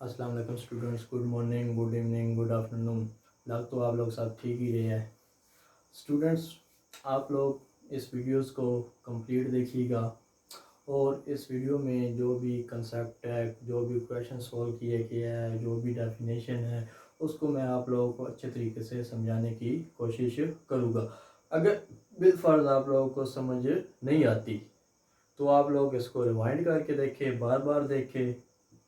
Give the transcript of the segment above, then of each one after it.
अस्सलाम वालेकुम students. Good morning, good evening, good afternoon. लग तो आप लोग सब ठीक ही रहे हैं। स्टूडेंट्स, आप लोग इस वीडियोस को कंप्लीट देखिएगा और इस वीडियो में जो भी कंसेप्ट है, जो भी क्वेश्चन सॉल्व किए गया है, जो भी डेफिनेशन है, उसको मैं आप लोगों को अच्छे तरीके से समझाने की कोशिश करूँगा। अगर बिलफर्ज आप लोगों को समझ नहीं आती तो आप लोग इसको रिवाइंड करके देखें, बार बार देखें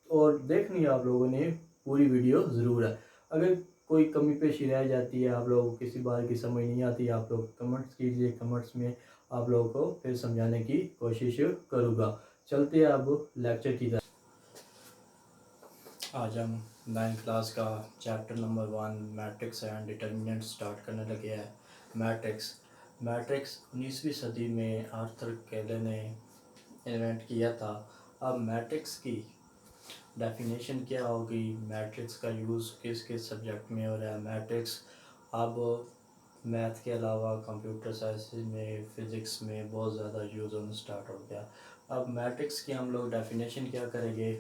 और देखनी आप लोगों ने पूरी वीडियो ज़रूर है। अगर कोई कमी पेशी रह जाती है, आप लोगों को किसी बात की समझ नहीं आती, आप लोग कमेंट्स कीजिए। कमेंट्स में आप लोगों को फिर समझाने की कोशिश करूँगा। चलते हैं अब लेक्चर की तरफ। आज हम 9th क्लास का chapter number 1 matrix and determinant start करने लगे हैं। मैट्रिक्स मैट्रिक्स 19वीं सदी में आर्थर केले ने इन्वेंट किया था। अब मैट्रिक्स की डेफिनेशन क्या होगी, मैट्रिक्स का यूज़ किस किस सब्जेक्ट में हो रहा है। मैट्रिक्स अब मैथ के अलावा कंप्यूटर साइंस में, फ़िज़िक्स में बहुत ज़्यादा यूज़ होना स्टार्ट हो गया। अब मैट्रिक्स की हम लोग डेफिनेशन क्या करेंगे।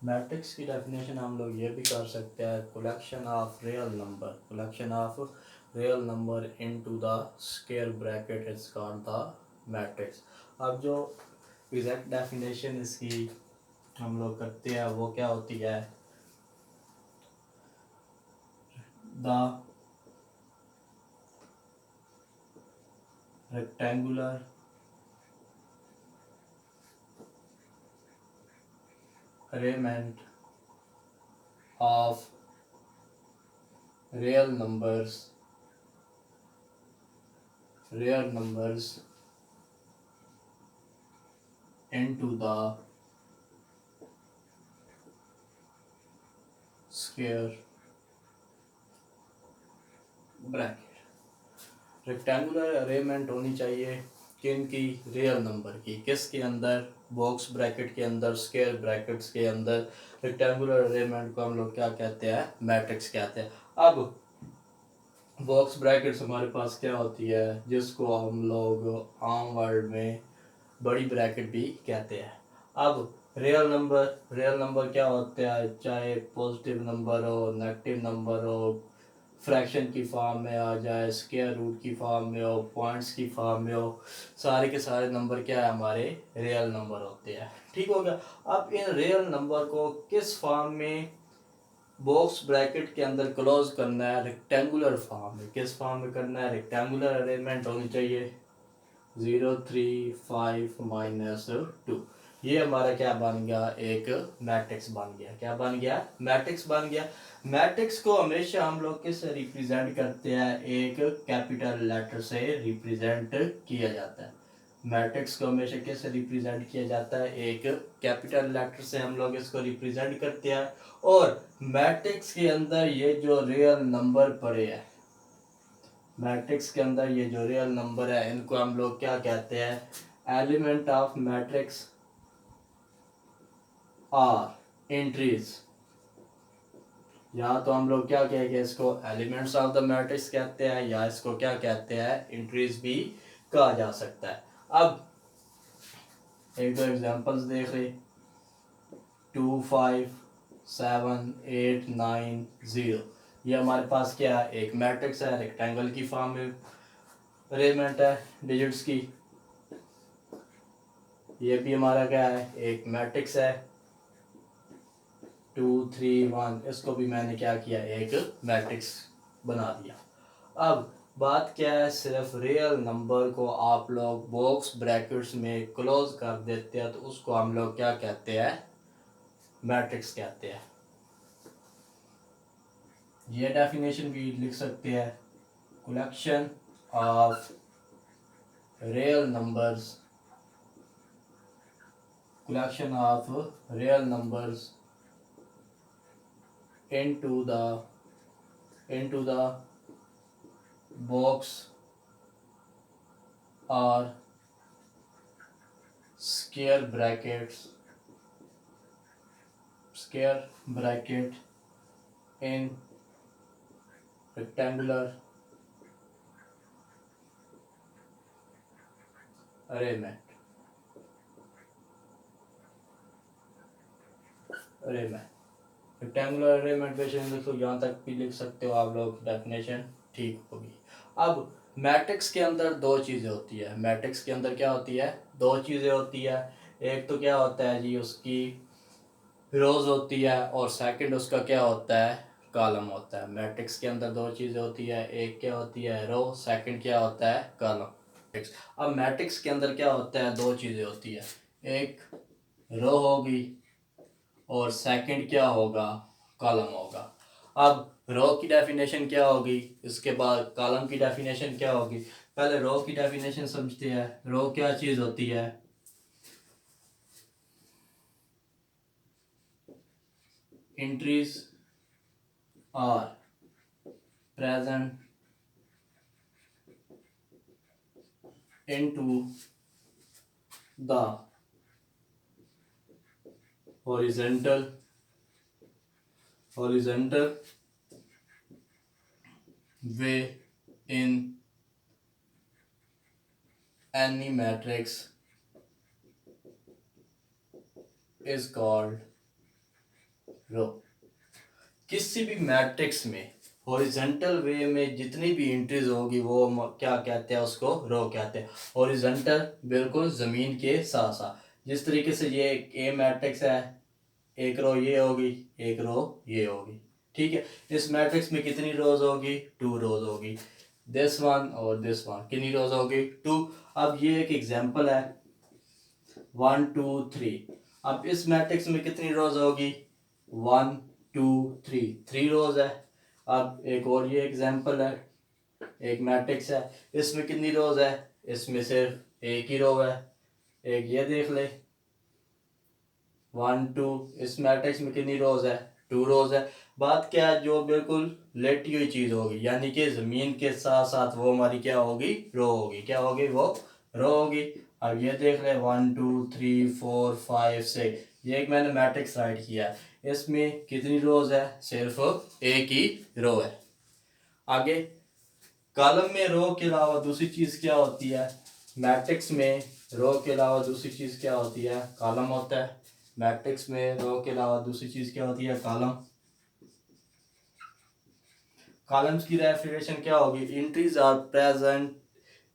मैट्रिक्स की डेफिनेशन हम लोग ये भी कर सकते हैं, collection of real number into the square bracket is called the matrix. अब जो एग्जैक्ट डेफिनेशन इसकी हम लोग करते हैं वो क्या होती है, the rectangular arrangement of real numbers into the square bracket. Rectangular arrangement होनी चाहिए किन की, रियल नंबर की। किसके अंदर, बॉक्स ब्रैकेट के अंदर, स्क्वायर ब्रैकेट्स के अंदर। रेक्टेंगुलर अरेंजमेंट को हम लोग क्या कहते हैं, मैट्रिक्स कहते हैं। अब बॉक्स ब्रैकेट्स हमारे पास क्या होती है, जिसको हम लोग आम वर्ड में बड़ी ब्रैकेट भी कहते हैं। अब रियल नंबर क्या होता है, चाहे पॉजिटिव नंबर हो, नेगेटिव नंबर हो, फ्रैक्शन की फॉर्म में आ जाए, स्क्वायर रूट की फॉर्म में हो, पॉइंट्स की फॉर्म में हो, सारे के सारे नंबर क्या है, हमारे रियल नंबर होते हैं। ठीक हो गया। अब इन रियल नंबर को किस फॉर्म में बॉक्स ब्रैकेट के अंदर क्लोज करना है, रेक्टेंगुलर फॉर्म में। किस फॉर्म में करना है, रेक्टेंगुलर अरेंजमेंट होनी चाहिए। 0 3 5 -2, ये हमारा क्या बन गया, एक मैट्रिक्स बन गया। क्या बन गया, मैट्रिक्स बन गया। मैट्रिक्स को हमेशा हम लोग किससे रिप्रेजेंट करते हैं, एक कैपिटल लेटर से रिप्रेजेंट किया जाता है। मैट्रिक्स को हमेशा किससे रिप्रेजेंट किया जाता है, एक कैपिटल लेटर से हम लोग इसको रिप्रेजेंट करते हैं। और मैट्रिक्स के अंदर ये जो रियल नंबर पड़े हैं, मैट्रिक्स के अंदर ये जो रियल नंबर है, इनको हम लोग क्या कहते हैं, element of matrix are entries. या तो हम लोग क्या कहेंगे, इसको एलिमेंट्स ऑफ द मैट्रिक्स कहते हैं, या इसको क्या कहते हैं, एंट्रीज भी कहा जा सकता है। अब एक दो एग्जांपल्स देख रहे, 2 5 7 8 9 0, ये हमारे पास क्या है, एक मैट्रिक्स है, रेक्टेंगल की फॉर्म में अरेंजमेंट है डिजिट्स की। ये भी हमारा क्या है, एक मैट्रिक्स है। 2 3 1, इसको भी मैंने क्या किया, एक मैट्रिक्स बना दिया। अब बात क्या है, सिर्फ रियल नंबर को आप लोग बॉक्स ब्रैकेट्स में क्लोज कर देते हैं तो उसको हम लोग क्या कहते हैं, मैट्रिक्स कहते हैं। ये डेफिनेशन भी लिख सकते हैं, collection of real numbers into the box or square bracket in rectangular arrangement arrangement rectangular arrangement question देखो, यहाँ तक भी लिख सकते हो आप लोग, डेफिनेशन ठीक होगी। अब मैट्रिक्स के अंदर दो चीज़ें होती है, मैट्रिक्स के अंदर क्या होती है, दो चीज़ें होती है। एक तो क्या होता है जी, उसकी रोज होती है, और सेकंड उसका क्या होता है, कॉलम होता है। मैट्रिक्स के अंदर दो चीज़ें होती है, एक क्या होती है रो, सेकंड क्या होता है कॉलम। अब मैट्रिक्स के अंदर क्या होता है, दो चीज़ें होती है, एक रो होगी और सेकंड क्या होगा, कॉलम होगा। अब रो की डेफिनेशन क्या होगी, इसके बाद कॉलम की डेफिनेशन क्या होगी। पहले रो की डेफिनेशन समझते हैं। रो क्या चीज़ होती है, entries are present into the horizontal way in any matrix is called row। किसी भी मैट्रिक्स में हॉरिजॉन्टल वे में जितनी भी एंट्रीज होगी वो क्या कहते हैं, उसको रो कहते हैं। हॉरिजॉन्टल बिल्कुल ज़मीन के साथ साथ, जिस तरीके से ये ए मैट्रिक्स है, एक रो ये होगी, एक रो ये होगी, ठीक है। इस मैट्रिक्स में कितनी रोज होगी, टू रोज होगी, दिस वन और दिस वन, कितनी रोज होगी, टू। अब ये एक एग्जांपल है, 1 2 3। अब इस मैट्रिक्स में कितनी रोज होगी, 1 2 3, 3 रोज है। अब एक और ये एग्जांपल है, एक मैट्रिक्स है, इसमें कितनी रोज है, इसमें सिर्फ एक ही रो है। एक ये देख ले, 1 2, इस मैट्रिक्स में कितनी रोज है, 2 रोज है। बात क्या है, जो बिल्कुल लेटी हुई चीज होगी, यानी कि जमीन के साथ साथ वो हमारी क्या होगी, रो होगी। क्या होगी, वो रो होगी। अब ये देख ले, 1 2 3 4 5 6, ये एक मैंने मैट्रिक्स राइट किया है, इसमें कितनी रोज है, सिर्फ एक ही रो है। आगे कॉलम में रो के अलावा दूसरी चीज क्या होती है, मैट्रिक्स में रो के अलावा दूसरी चीज क्या होती है, कॉलम होता है। मैट्रिक्स में रो के अलावा दूसरी चीज क्या होती है, कॉलम। कॉलम्स की डेफिनेशन क्या होगी, entries are present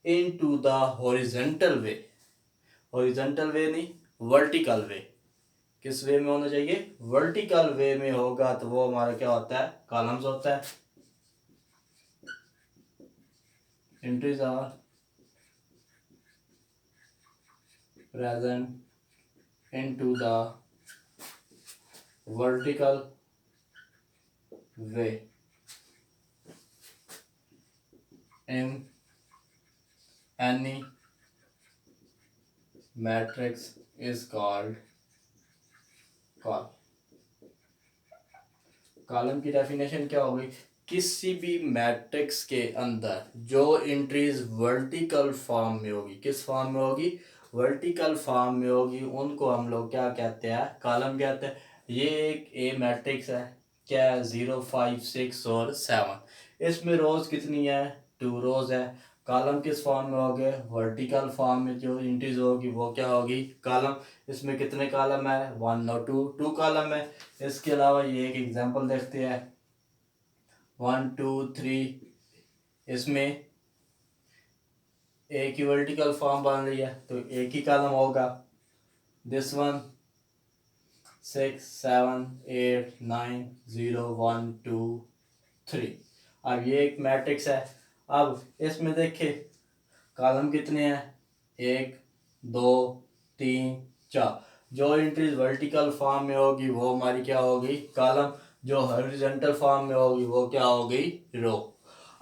into the horizontal way. Horizontal way नहीं, वर्टिकल वे। किस वे में होना चाहिए, वर्टिकल वे में होगा तो वो हमारा क्या होता है, कॉलम्स होता है। Entries are present into the vertical way in any matrix is called column। Column की डेफिनेशन क्या होगी, किसी भी मैट्रिक्स के अंदर जो एंट्रीज वर्टिकल फॉर्म में होगी, किस फॉर्म में होगी, वर्टिकल फॉर्म में होगी, उनको हम लोग क्या कहते हैं, कॉलम कहते हैं। ये एक ए मैट्रिक्स है, क्या है, 0 5 6 और 7। इसमें रोज कितनी है, 2 रोज है। कॉलम किस फॉर्म में होगे, वर्टिकल फॉर्म में जो एंट्रीज होगी वो क्या होगी, कॉलम। इसमें कितने कॉलम है, 1 और 2 कॉलम है। इसके अलावा ये एक एग्जांपल देखते हैं, 1 2 3, इसमें एक ही वर्टिकल फॉर्म बन रही है तो एक ही कॉलम होगा। This one 6 7 8 9 0 1 2 3। अब ये एक मैट्रिक्स है। अब इसमें देखिए कॉलम कितने हैं, 1 2 3 4। जो एंट्रीज वर्टिकल फॉर्म में होगी वो हमारी क्या होगी, कॉलम। जो हॉरिजॉन्टल फॉर्म में होगी वो क्या होगी, रो।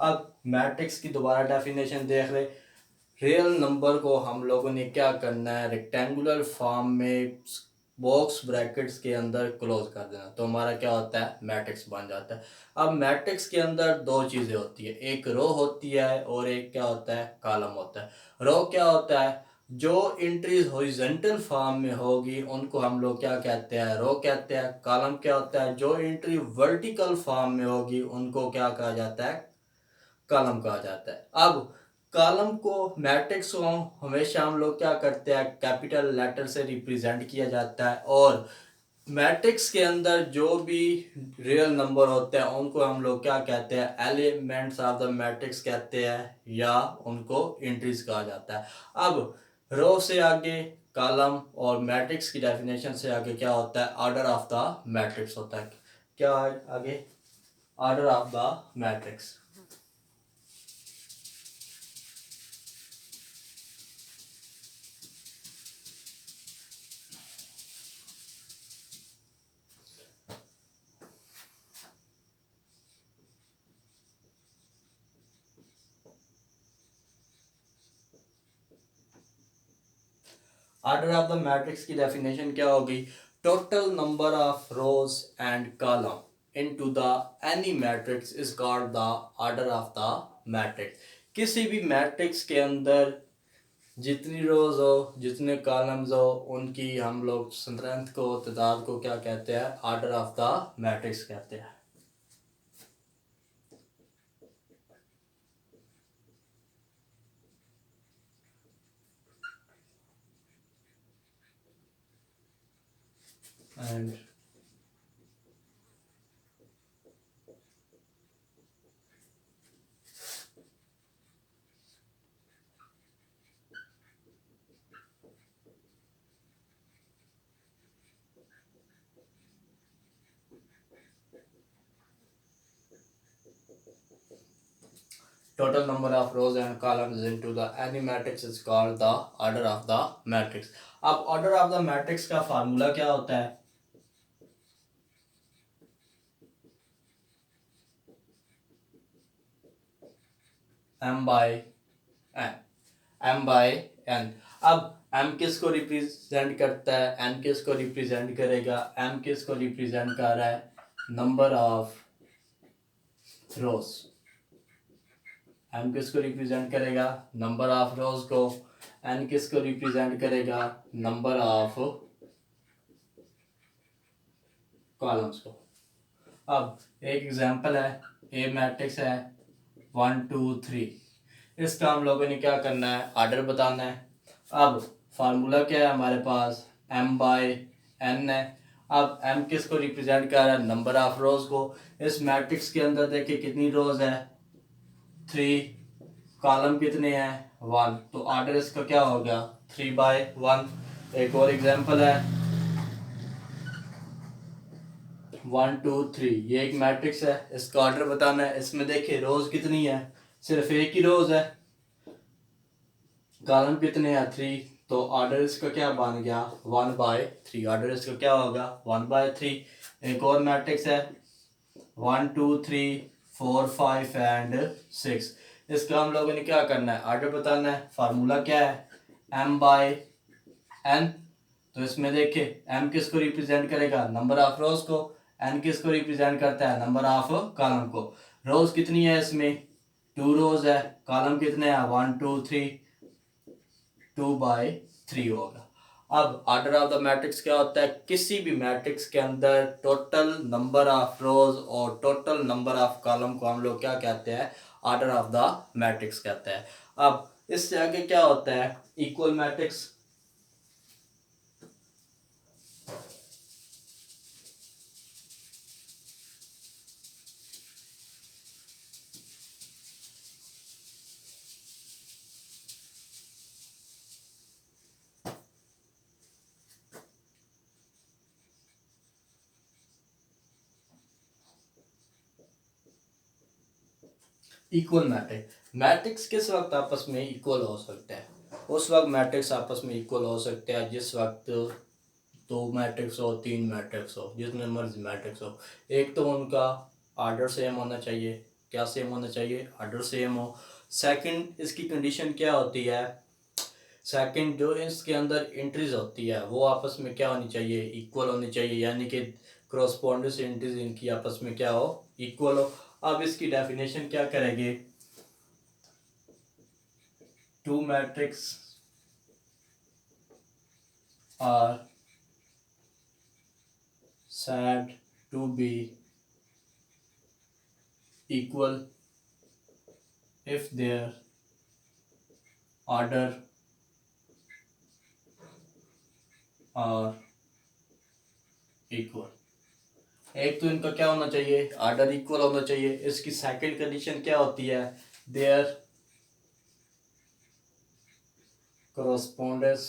अब मैट्रिक्स की दोबारा डेफिनेशन देख ले। रियल नंबर को हम लोगों ने क्या करना है, रेक्टेंगुलर फॉर्म में बॉक्स ब्रैकेट्स के अंदर क्लोज कर देना, तो हमारा क्या होता है, मैट्रिक्स बन जाता है। अब मैट्रिक्स के अंदर दो चीज़ें होती है, एक रो होती है और एक क्या होता है, कॉलम होता है। रो क्या होता है, जो एंट्रीज हॉरिजॉन्टल फॉर्म में होगी उनको हम लोग क्या कहते हैं, रो कहते हैं। कॉलम क्या होता है, जो एंट्री वर्टिकल फॉर्म में होगी उनको क्या कहा जाता है, कॉलम कहा जाता है। अब कॉलम को मैट्रिक्स को हमेशा हम लोग क्या करते हैं, कैपिटल लेटर से रिप्रेजेंट किया जाता है, और मैट्रिक्स के अंदर जो भी रियल नंबर होते हैं उनको हम लोग क्या कहते हैं, एलिमेंट्स ऑफ द मैट्रिक्स कहते हैं, या उनको एंट्रीज कहा जाता है। अब रो से आगे कॉलम और मैट्रिक्स की डेफिनेशन से आगे क्या होता है, ऑर्डर ऑफ द मैट्रिक्स होता है। क्या आगे, order of the matrix. Order of the matrix की डेफिनेशन क्या होगी, total number of rose and column into the any matrix is called the order of the matrix. किसी भी मैट्रिक्स के अंदर जितनी रोज हो, जितने कॉलम्स हो, उनकी हम लोग स्ट्रेंथ को, तादाद को क्या कहते हैं, ऑर्डर ऑफ द मैट्रिक्स कहते हैं। And total number of rows and columns into the any matrix is called the order of the matrix। अब order of the matrix का फार्मूला क्या होता है, m by n, m by n। अब m किसको represent करता है, n किसको रिप्रेजेंट करेगा, m किसको रिप्रेजेंट कर रहा है, नंबर ऑफ रोज। m किसको रिप्रेजेंट करेगा, नंबर ऑफ रोज को। n किसको रिप्रेजेंट करेगा, नंबर ऑफ कॉलम्स को। अब एक एग्जांपल है, ए मैट्रिक्स है 1 2 3। इसका हम लोगों ने क्या करना है, ऑर्डर बताना है। अब फार्मूला क्या है हमारे पास, m बाय n है। अब m किसको रिप्रेजेंट कर रहा है, नंबर ऑफ रोज को। इस मैट्रिक्स के अंदर देखिए कितनी रोज है, 3, कॉलम कितने हैं, 1, तो ऑर्डर इसका क्या हो गया, 3 बाय 1। एक और एग्जांपल है 1 2 3, ये एक मैट्रिक्स है, इसका ऑर्डर बताना है। इसमें देखिए रोज कितनी है, सिर्फ एक ही रोज है, कॉलम कितने हैं, 3, तो ऑर्डर इसका क्या बन गया, 1 बाय 3। ऑर्डर इसका क्या होगा, 1 बाय 3। एक और मैट्रिक्स है 1 2 3 4 5 एंड 6। इसका हम लोगों ने क्या करना है, ऑर्डर बताना है। फार्मूला क्या है, m बाय n। तो इसमें देखिए m किसको रिप्रेजेंट करेगा, नंबर ऑफ रोज को। n किसको रिप्रेजेंट करता है, नंबर ऑफ कॉलम को। रोज कितनी है इसमें, 2 रोज है, कॉलम कितने हैं, 1 2 3, 2 बाय 3 होगा। अब ऑर्डर ऑफ द मैट्रिक्स क्या होता है, किसी भी मैट्रिक्स के अंदर टोटल नंबर ऑफ रोज और टोटल नंबर ऑफ कॉलम को हम लोग क्या कहते हैं, ऑर्डर ऑफ द मैट्रिक्स कहते हैं। अब इससे आगे क्या होता है, equal matrix. Equal matrix, matrix किस वक्त आपस में इक्वल हो सकते हैं, उस वक्त मैट्रिक्स आपस में इक्वल हो सकते हैं जिस वक्त 2 मैट्रिक्स हो, 3 मैट्रिक्स हो, जितने मर्जी मैट्रिक्स हो। एक तो उनका ऑर्डर सेम होना चाहिए। क्या सेम होना चाहिए, ऑर्डर सेम हो। सेकंड, इसकी कंडीशन क्या होती है, सेकंड जो इसके अंदर एंट्रीज होती है वो आपस में क्या होनी चाहिए, इक्वल होनी चाहिए, यानी कि क्रॉसपोंडेंस एंट्रीज इनकी आपस में क्या हो, इक्वल हो। अब इसकी डेफिनेशन क्या करेंगे, 2 matrix are said to be equal if their order और इक्वल। एक तो इनका क्या होना चाहिए, ऑर्डर इक्वल होना चाहिए। इसकी सेकंड कंडीशन क्या होती है, their correspondence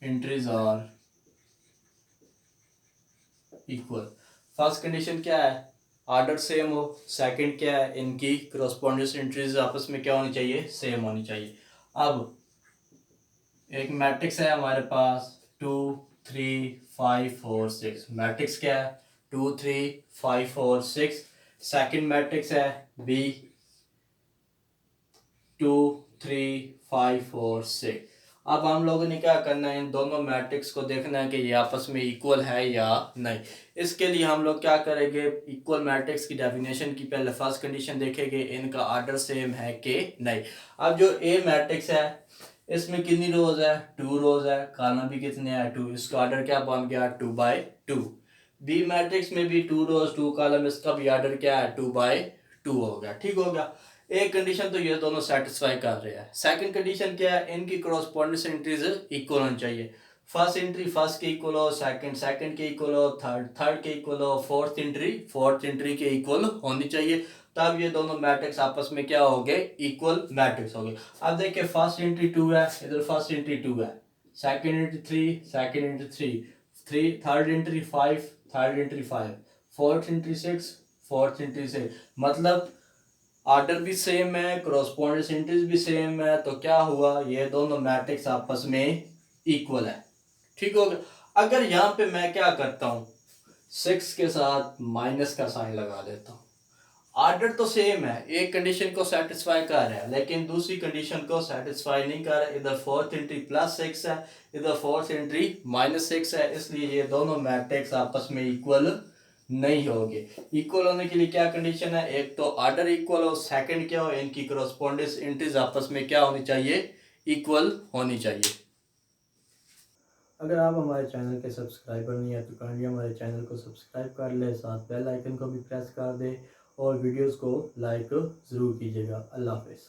entries are equal. First condition क्या है, ऑर्डर सेम हो। सेकंड क्या है, इनकी correspondence एंट्रीज आपस में क्या होनी चाहिए, सेम होनी चाहिए। अब एक मैट्रिक्स है हमारे पास 2 3 5 4 6। मैट्रिक्स क्या है, 2 3 5 4 6। सेकंड मैट्रिक्स है बी 2 3 5 4 6। अब हम लोगों ने क्या करना है, इन दोनों मैट्रिक्स को देखना है कि ये आपस में इक्वल है या नहीं। इसके लिए हम लोग क्या करेंगे, इक्वल मैट्रिक्स की डेफिनेशन की पहले फर्स्ट कंडीशन देखेंगे, इनका ऑर्डर सेम है कि नहीं। अब जो ए मैट्रिक्स है इसमें कितनी रोज है, 2 रोज है, कॉलम भी कितने हैं, 2। इसका ऑर्डर क्या बन गया, 2/2। बी मैट्रिक्स में भी 2 रोज 2 कॉलम, इसका भी ऑर्डर क्या है, 2/2 हो गया। ठीक हो गया। एक कंडीशन तो ये दोनों सेटिस्फाई कर रहे हैं। सेकंड कंडीशन क्या है, इनकी करस्पॉन्डेंस एंट्रीज इक्वल होनी चाहिए। फर्स्ट एंट्री फर्स्ट के इक्वल हो, सेकंड सेकंड के इक्वल हो, थर्ड थर्ड के इक्वल हो, फोर्थ एंट्री के इक्वल होनी चाहिए। तब ये दोनों मैट्रिक्स आपस में क्या हो गए, इक्वल मैट्रिक्स हो गए। अब देखिए फर्स्ट एंट्री 2 है, इधर फर्स्ट एंट्री 2 है, second entry 3, second entry 3, third entry 5, third entry 5, fourth entry 6, fourth entry 6। मतलब ऑर्डर भी सेम है, correspondence एंट्रीज भी सेम है, तो क्या हुआ, ये दोनों मैट्रिक्स आपस में इक्वल है। ठीक हो गया। अगर यहाँ पे मैं क्या करता हूँ, 6 के साथ माइनस का साइन लगा देता हूँ। ऑर्डर तो सेम है, एक कंडीशन को सेटिस्फाई कर रहा है लेकिन दूसरी कंडीशन को सेटिस्फाई नहीं कर रहा है। इधर फोर्थ एंट्री +6 है, इधर फोर्थ एंट्री -6 है, इसलिए ये दोनों मैट्रिक्स आपस में इक्वल नहीं होंगे। इक्वल होने के लिए क्या कंडीशन है, एक तो ऑर्डर इक्वल हो, सेकंड क्या हो, इनकी करस्पॉन्डेंस एंट्रीज आपस में क्या होनी चाहिए, इक्वल होनी चाहिए। अगर आप हमारे चैनल के सब्सक्राइबर नहीं है तो काइंडली हमारे चैनल को सब्सक्राइब कर ले, साथ बेल आइकन को भी प्रेस कर दे और वीडियोस को लाइक ज़रूर कीजिएगा। अल्लाह हाफिज़।